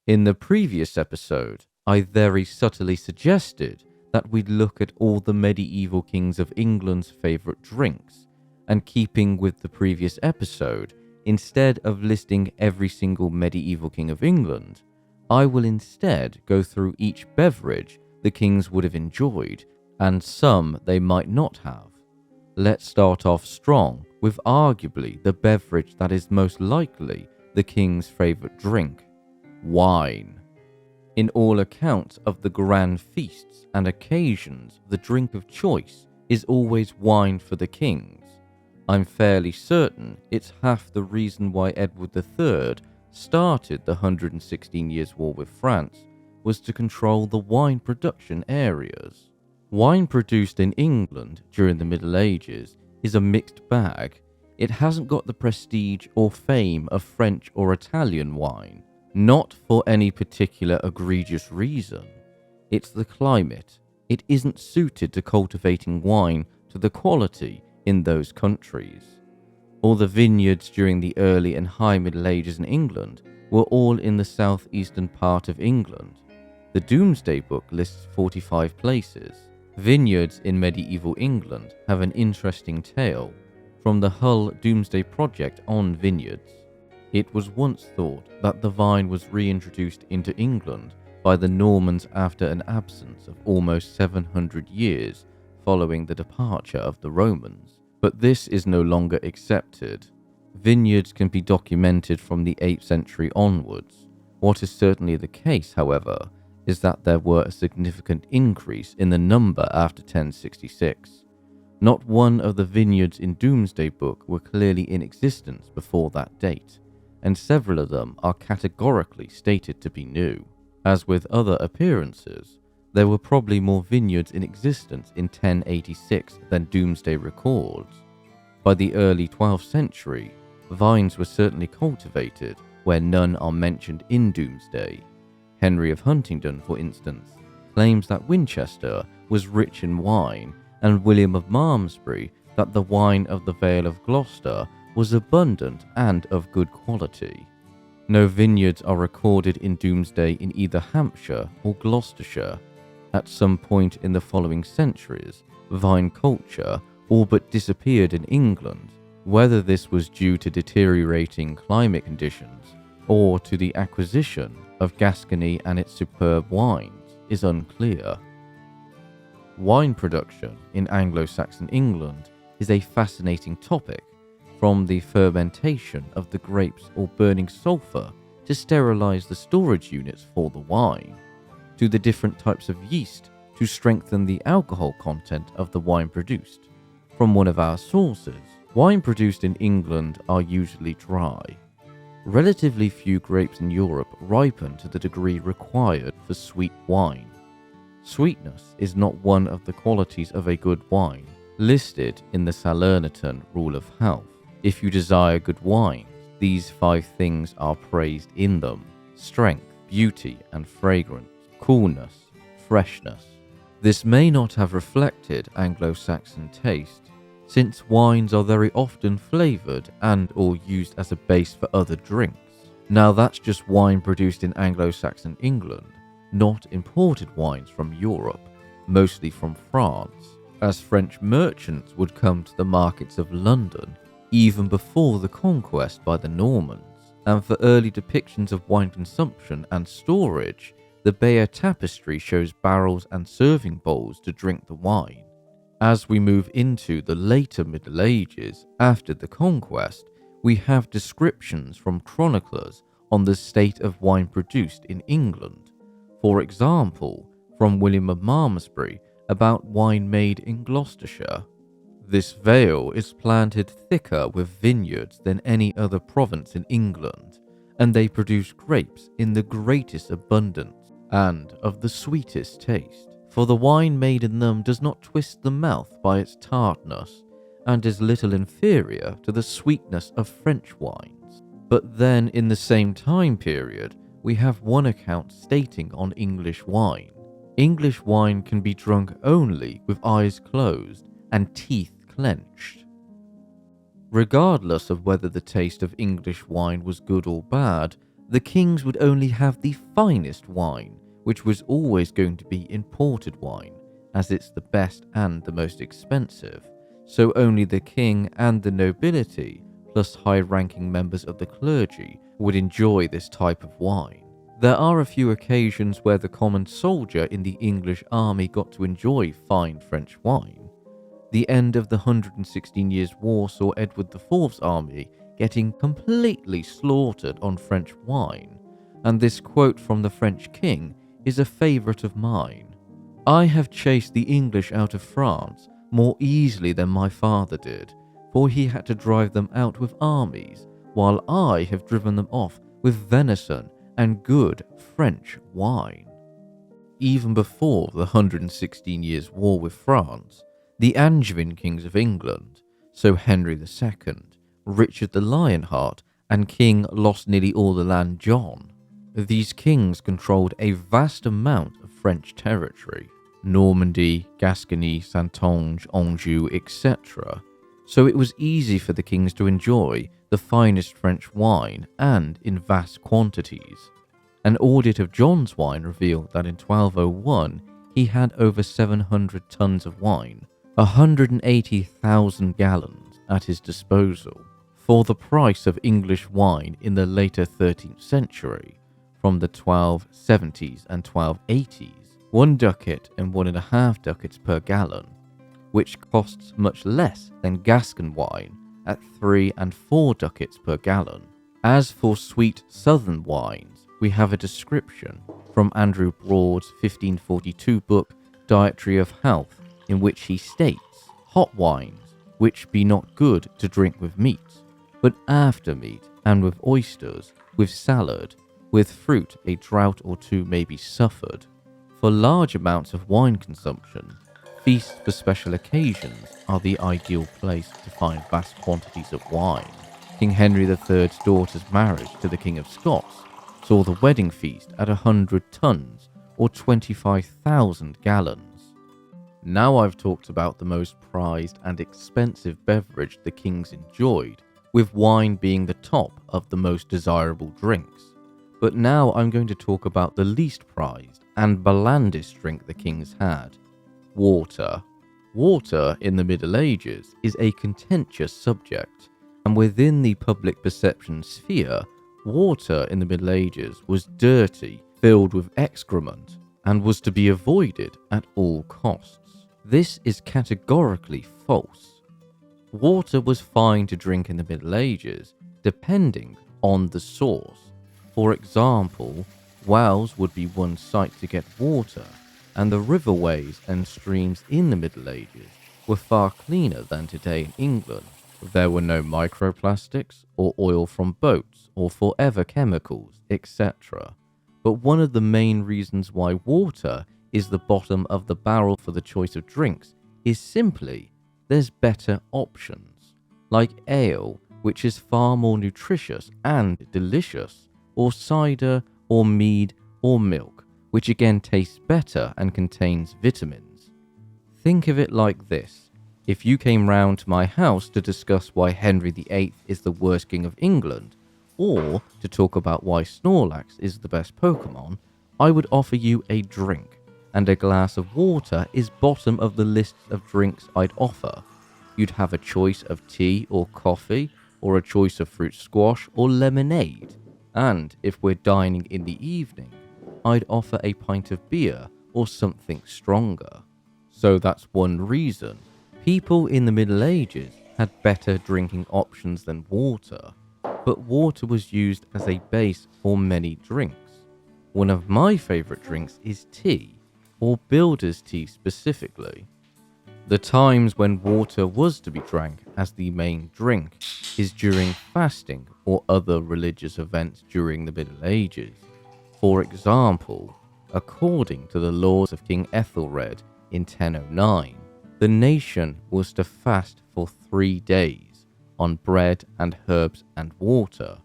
In the previous episode, I very subtly suggested that we'd look at all the medieval kings of England's favourite drinks, and keeping with the previous episode, instead of listing every single medieval king of England, I will instead go through each beverage the kings would have enjoyed, and some they might not have. Let's start off strong with arguably the beverage that is most likely the king's favourite drink: wine. In all accounts of the grand feasts and occasions, the drink of choice is always wine for the kings. I'm fairly certain it's half the reason why Edward III started the 116 Years' War with France was to control the wine production areas. Wine produced in England during the Middle Ages is a mixed bag. It hasn't got the prestige or fame of French or Italian wine, not for any particular egregious reason. It's the climate. It isn't suited to cultivating wine to the quality in those countries. All the vineyards during the early and high Middle Ages in England were all in the southeastern part of England. The Domesday book lists 45 places. Vineyards in medieval England have an interesting tale from the Hull Domesday project on vineyards. It was once thought that the vine was reintroduced into England by the Normans after an absence of almost 700 years following the departure of the Romans, but this is no longer accepted. Vineyards can be documented from the 8th century onwards. What is certainly the case, however, is that there were a significant increase in the number after 1066. Not one of the vineyards in Domesday Book were clearly in existence before that date, and several of them are categorically stated to be new. As with other appearances, there were probably more vineyards in existence in 1086 than Domesday records. By the early 12th century, vines were certainly cultivated where none are mentioned in Domesday. Henry of Huntingdon, for instance, claims that Winchester was rich in wine, and William of Malmesbury that the wine of the Vale of Gloucester was abundant and of good quality. No vineyards are recorded in Domesday in either Hampshire or Gloucestershire. At some point in the following centuries, vine culture all but disappeared in England. Whether this was due to deteriorating climate conditions or to the acquisition of Gascony and its superb wines is unclear. Wine production in Anglo-Saxon England is a fascinating topic, from the fermentation of the grapes or burning sulphur to sterilize the storage units for the wine, to the different types of yeast to strengthen the alcohol content of the wine produced. From one of our sources, wine produced in England are usually dry. Relatively few grapes in Europe ripen to the degree required for sweet wine. Sweetness is not one of the qualities of a good wine, listed in the Salernitan Rule of Health. If you desire good wine, these 5 things are praised in them: strength, beauty and fragrance, coolness, freshness. This may not have reflected Anglo-Saxon taste, since wines are very often flavoured and or used as a base for other drinks. Now that's just wine produced in Anglo-Saxon England, not imported wines from Europe, mostly from France, as French merchants would come to the markets of London even before the conquest by the Normans, and for early depictions of wine consumption and storage, the Bayeux tapestry shows barrels and serving bowls to drink the wine. As we move into the later Middle Ages, after the conquest, we have descriptions from chroniclers on the state of wine produced in England. For example, from William of Malmesbury about wine made in Gloucestershire. This vale is planted thicker with vineyards than any other province in England, and they produce grapes in the greatest abundance and of the sweetest taste. For the wine made in them does not twist the mouth by its tartness, and is little inferior to the sweetness of French wines. But then in the same time period, we have one account stating on English wine: English wine can be drunk only with eyes closed and teeth clenched. Regardless of whether the taste of English wine was good or bad, The kings would only have the finest wine, which was always going to be imported wine, as it's the best and the most expensive, so only the king and the nobility, plus high-ranking members of the clergy, would enjoy this type of wine. There are a few occasions where the common soldier in the English army got to enjoy fine French wine. The end of the 116 Years' War saw Edward IV's army getting completely slaughtered on French wine, and this quote from the French king is a favourite of mine. "I have chased the English out of France more easily than my father did, for he had to drive them out with armies, while I have driven them off with venison and good French wine." Even before the 116 Years' War with France, the Angevin kings of England, so Henry II, Richard the Lionheart, and King Lost Nearly All the Land John. These kings controlled a vast amount of French territory, Normandy, Gascony, Saintonge, Anjou, etc. So it was easy for the kings to enjoy the finest French wine and in vast quantities. An audit of John's wine revealed that in 1201 he had over 700 tons of wine, 180,000 gallons, at his disposal, for the price of English wine in the later 13th century, from the 1270s and 1280s, 1 ducat and 1.5 ducats per gallon, which costs much less than Gascon wine at 3 and 4 ducats per gallon. As for sweet southern wines, we have a description from Andrew Broad's 1542 book Dietary of Health, in which he states, "Hot wines, which be not good to drink with meat, but after meat, and with oysters, with salad, with fruit a draught or two may be suffered." For large amounts of wine consumption, feasts for special occasions are the ideal place to find vast quantities of wine. King Henry III's daughter's marriage to the King of Scots saw the wedding feast at 100 tons, or 25,000 gallons. Now I've talked about the most prized and expensive beverage the kings enjoyed, with wine being the top of the most desirable drinks. But now I'm going to talk about the least prized and blandest drink the kings had: water. Water in the Middle Ages is a contentious subject, and within the public perception sphere, water in the Middle Ages was dirty, filled with excrement, and was to be avoided at all costs. This is categorically false. Water was fine to drink in the Middle Ages, depending on the source. For example, wells would be one site to get water, and the riverways and streams in the Middle Ages were far cleaner than today in England. There were no microplastics, or oil from boats, or forever chemicals, etc. But one of the main reasons why water is the bottom of the barrel for the choice of drinks is simply there's better options, like ale, which is far more nutritious and delicious, or cider, or mead, or milk, which again tastes better and contains vitamins. Think of it like this. If you came round to my house to discuss why Henry VIII is the worst king of England, or to talk about why Snorlax is the best Pokemon, I would offer you a drink, and a glass of water is bottom of the list of drinks I'd offer. You'd have a choice of tea or coffee, or a choice of fruit squash or lemonade, and if we're dining in the evening, I'd offer a pint of beer or something stronger. So that's one reason people in the Middle Ages had better drinking options than water, but water was used as a base for many drinks. One of my favourite drinks is tea, or builder's tea specifically. The times when water was to be drank as the main drink is during fasting or other religious events during the Middle Ages. For example, according to the laws of King Ethelred in 1009, the nation was to fast for 3 days on bread and herbs and water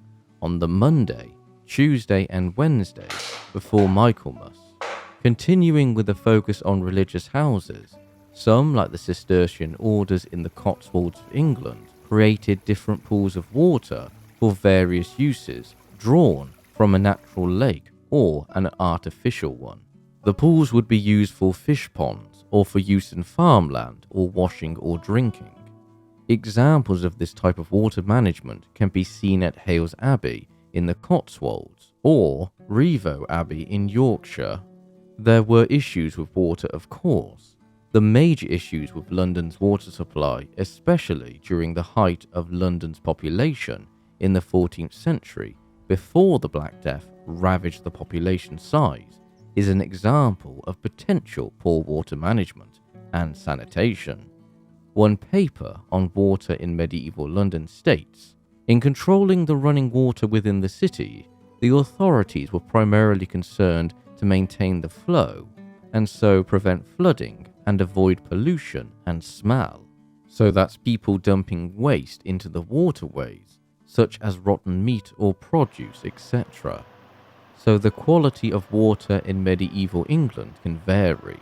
on the Monday, Tuesday and Wednesday before Michaelmas. Continuing with the focus on religious houses, some, like the Cistercian orders in the Cotswolds of England, created different pools of water for various uses, drawn from a natural lake or an artificial one. The pools would be used for fish ponds or for use in farmland or washing or drinking. Examples of this type of water management can be seen at Hales Abbey in the Cotswolds or Rievaulx Abbey in Yorkshire. There were issues with water, of course. The major issues with London's water supply, especially during the height of London's population in the 14th century, before the Black Death ravaged the population size, is an example of potential poor water management and sanitation. One paper on water in medieval London states, in controlling the running water within the city, the authorities were primarily concerned to maintain the flow and so prevent flooding and avoid pollution and smell. So that's people dumping waste into the waterways, such as rotten meat or produce, etc. So the quality of water in medieval England can vary.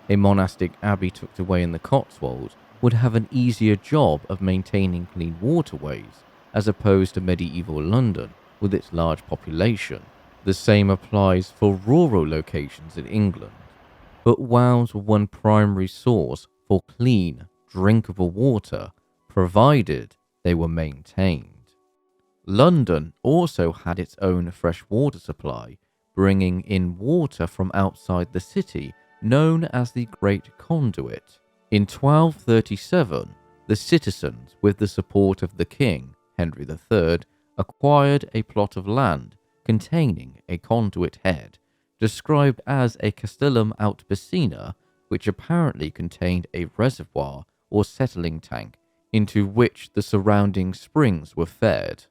A monastic abbey tucked away in the Cotswolds would have an easier job of maintaining clean waterways, as opposed to medieval London with its large population. The same applies for rural locations in England. But wells were one primary source for clean, drinkable water, provided they were maintained. London also had its own fresh water supply, bringing in water from outside the city, known as the Great Conduit. In 1237, the citizens, with the support of the king, Henry III, acquired a plot of land containing a conduit head, described as a castellum aut piscina, which apparently contained a reservoir or settling tank into which the surrounding springs were fed.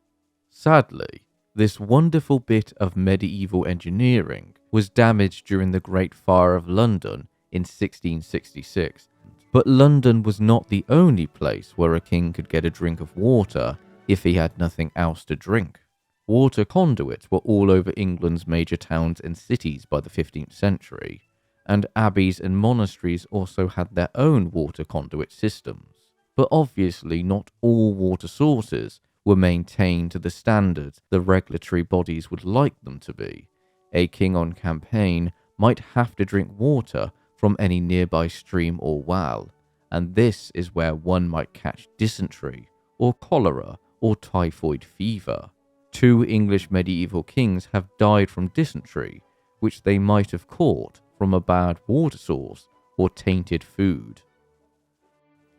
Sadly, this wonderful bit of medieval engineering was damaged during the Great Fire of London in 1666. But London was not the only place where a king could get a drink of water if he had nothing else to drink. Water conduits were all over England's major towns and cities by the 15th century, and abbeys and monasteries also had their own water conduit systems. But obviously not all water sources were maintained to the standards the regulatory bodies would like them to be. A king on campaign might have to drink water from any nearby stream or well, and this is where one might catch dysentery or cholera or typhoid fever. 2 English medieval kings have died from dysentery, which they might have caught from a bad water source or tainted food.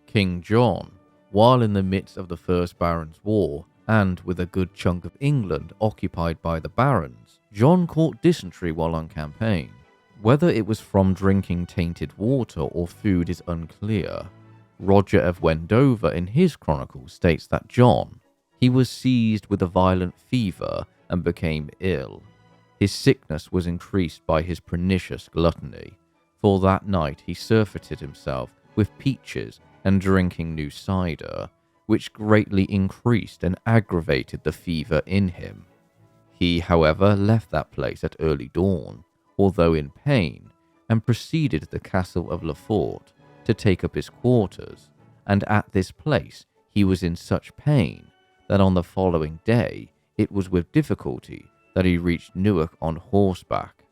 King John, while in the midst of the First Barons' War, and with a good chunk of England occupied by the barons, John caught dysentery while on campaign. Whether it was from drinking tainted water or food is unclear. Roger of Wendover in his chronicle states that John, he was seized with a violent fever and became ill. His sickness was increased by his pernicious gluttony, for that night he surfeited himself with peaches and drinking new cider, which greatly increased and aggravated the fever in him. He, however, left that place at early dawn, although in pain, and proceeded to the castle of Lefort to take up his quarters, and at this place he was in such pain that on the following day it was with difficulty that he reached Newark on horseback.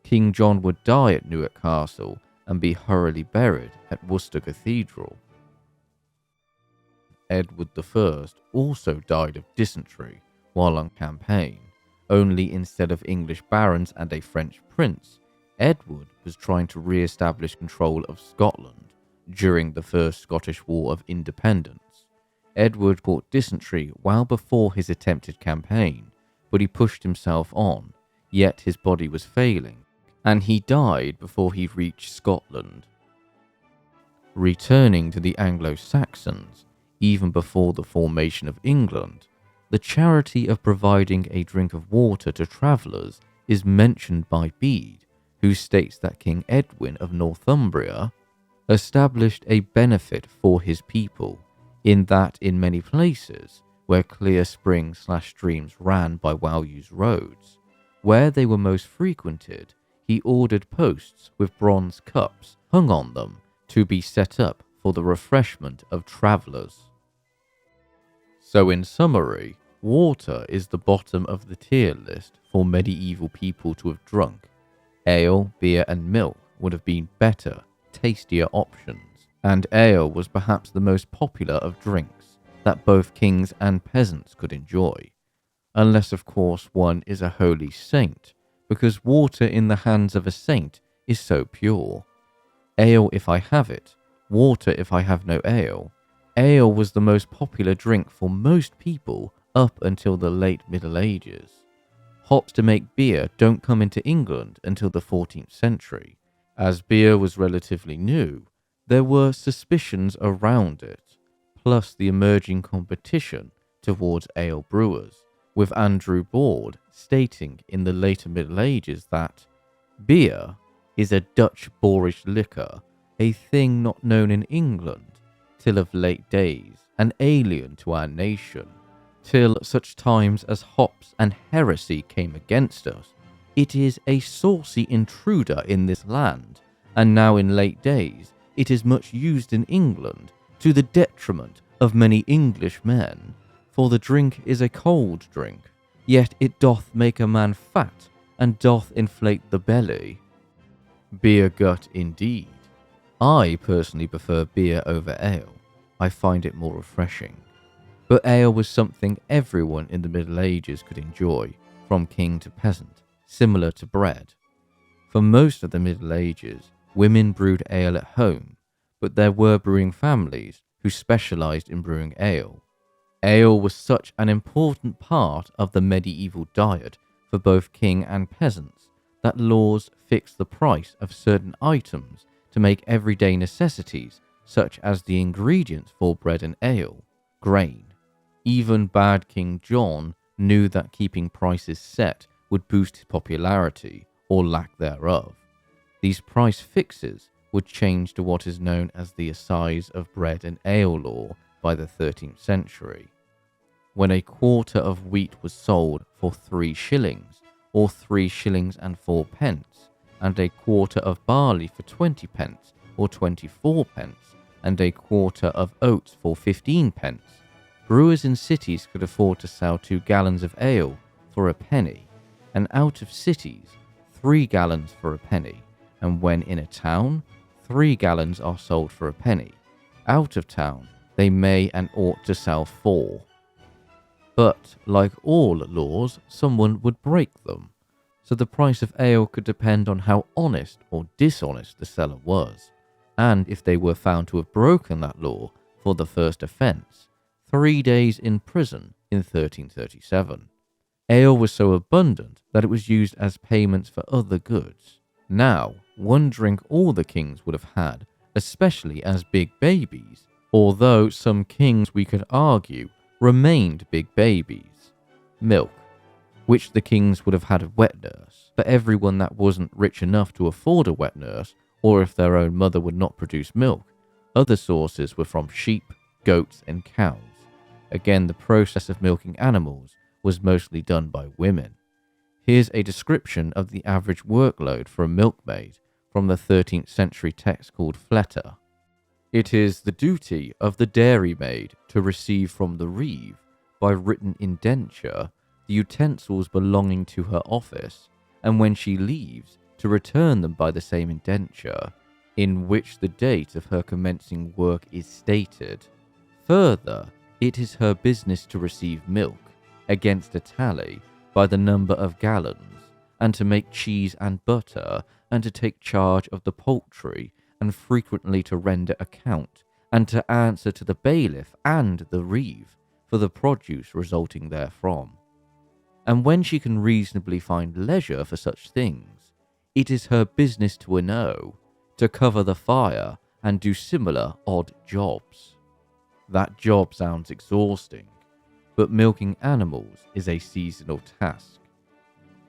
King John would die at Newark Castle and be hurriedly buried at Worcester Cathedral. Edward I also died of dysentery while on campaign, only instead of English barons and a French prince, Edward was trying to re-establish control of Scotland during the First Scottish War of Independence. Edward caught dysentery while before his attempted campaign, but he pushed himself on, yet his body was failing, and he died before he reached Scotland. Returning to the Anglo-Saxons, even before the formation of England, the charity of providing a drink of water to travellers is mentioned by Bede, who states that King Edwin of Northumbria established a benefit for his people, in that in many places where clear springs/streams ran by well-used roads, where they were most frequented, he ordered posts with bronze cups hung on them to be set up for the refreshment of travellers. So in summary, Water is the bottom of the tier list for medieval people to have drunk. Ale, beer, and milk would have been better, tastier options, and ale was perhaps the most popular of drinks that both kings and peasants could enjoy. Unless, of course, one is a holy saint, because water in the hands of a saint is so pure. Ale if I have it, water if I have no ale. Ale was the most popular drink for most people up until the late Middle Ages. Hops to make beer don't come into England until the 14th century. As beer was relatively new, there were suspicions around it, plus the emerging competition towards ale brewers, with Andrew Boord stating in the later Middle Ages that beer is a Dutch boorish liquor, a thing not known in England till of late days, and alien to our nation, till such times as hops and heresy came against us. It is a saucy intruder in this land, and now in late days it is much used in England, to the detriment of many English men, for the drink is a cold drink, yet it doth make a man fat, and doth inflate the belly. Beer gut indeed. I personally prefer beer over ale. I find it more refreshing. But ale was something everyone in the Middle Ages could enjoy, from king to peasant, similar to bread. For most of the Middle Ages, women brewed ale at home, but there were brewing families who specialized in brewing ale. Ale was such an important part of the medieval diet for both king and peasants that laws fixed the price of certain items to make everyday necessities, such as the ingredients for bread and ale, grain. Even bad King John knew that keeping prices set would boost his popularity, or lack thereof. These price fixes would change to what is known as the Assize of Bread and Ale Law by the 13th century. When a quarter of wheat was sold for 3 shillings, or 3 shillings and 4 pence, and a quarter of barley for 20 pence, or 24 pence, and a quarter of oats for 15 pence, brewers in cities could afford to sell 2 gallons of ale for a penny, and out of cities, 3 gallons for a penny, and when in a town, 3 gallons are sold for a penny. Out of town, they may and ought to sell 4. But, like all laws, someone would break them, so the price of ale could depend on how honest or dishonest the seller was, and if they were found to have broken that law for the first offence, 3 days in prison in 1337. Ale was so abundant that it was used as payments for other goods. Now, one drink all the kings would have had, especially as big babies, although some kings, we could argue, remained big babies. Milk, which the kings would have had a wet nurse, for everyone that wasn't rich enough to afford a wet nurse, or if their own mother would not produce milk. Other sources were from sheep, goats, and cows. Again, the process of milking animals was mostly done by women. Here's a description of the average workload for a milkmaid from the 13th century text called Fleta. It is the duty of the dairymaid to receive from the reeve, by written indenture, the utensils belonging to her office, and when she leaves, to return them by the same indenture, in which the date of her commencing work is stated. Further, it is her business to receive milk, against a tally, by the number of gallons, and to make cheese and butter, and to take charge of the poultry, and frequently to render account, and to answer to the bailiff and the reeve for the produce resulting therefrom. And when she can reasonably find leisure for such things, it is her business to winnow, to cover the fire, and do similar odd jobs. That job sounds exhausting, but milking animals is a seasonal task.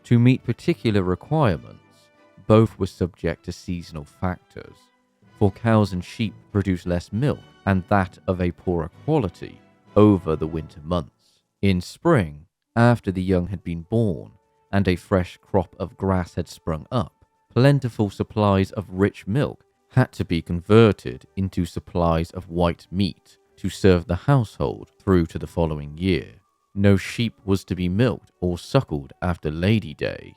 To meet particular requirements, both were subject to seasonal factors, for cows and sheep produce less milk, and that of a poorer quality, over the winter months. In spring, after the young had been born, and a fresh crop of grass had sprung up, plentiful supplies of rich milk had to be converted into supplies of white meat to serve the household through to the following year. No sheep was to be milked or suckled after Lady Day,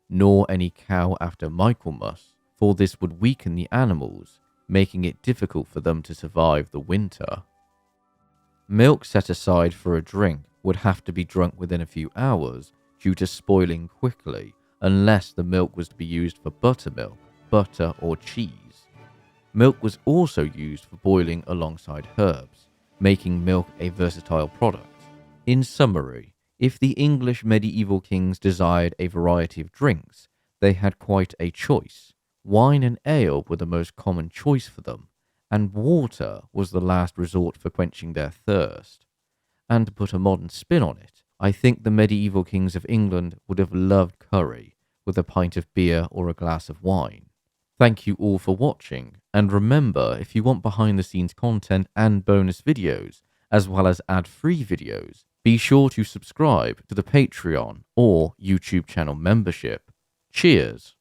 nor any cow after Michaelmas, for this would weaken the animals, making it difficult for them to survive the winter. Milk set aside for a drink would have to be drunk within a few hours due to spoiling quickly, unless the milk was to be used for buttermilk, butter, or cheese. Milk was also used for boiling alongside herbs, making milk a versatile product. In summary, if the English medieval kings desired a variety of drinks, they had quite a choice. Wine and ale were the most common choice for them, and water was the last resort for quenching their thirst. And to put a modern spin on it, I think the medieval kings of England would have loved curry with a pint of beer or a glass of wine. Thank you all for watching, and remember, if you want behind the scenes content and bonus videos, as well as ad-free videos, be sure to subscribe to the Patreon or YouTube channel membership. Cheers!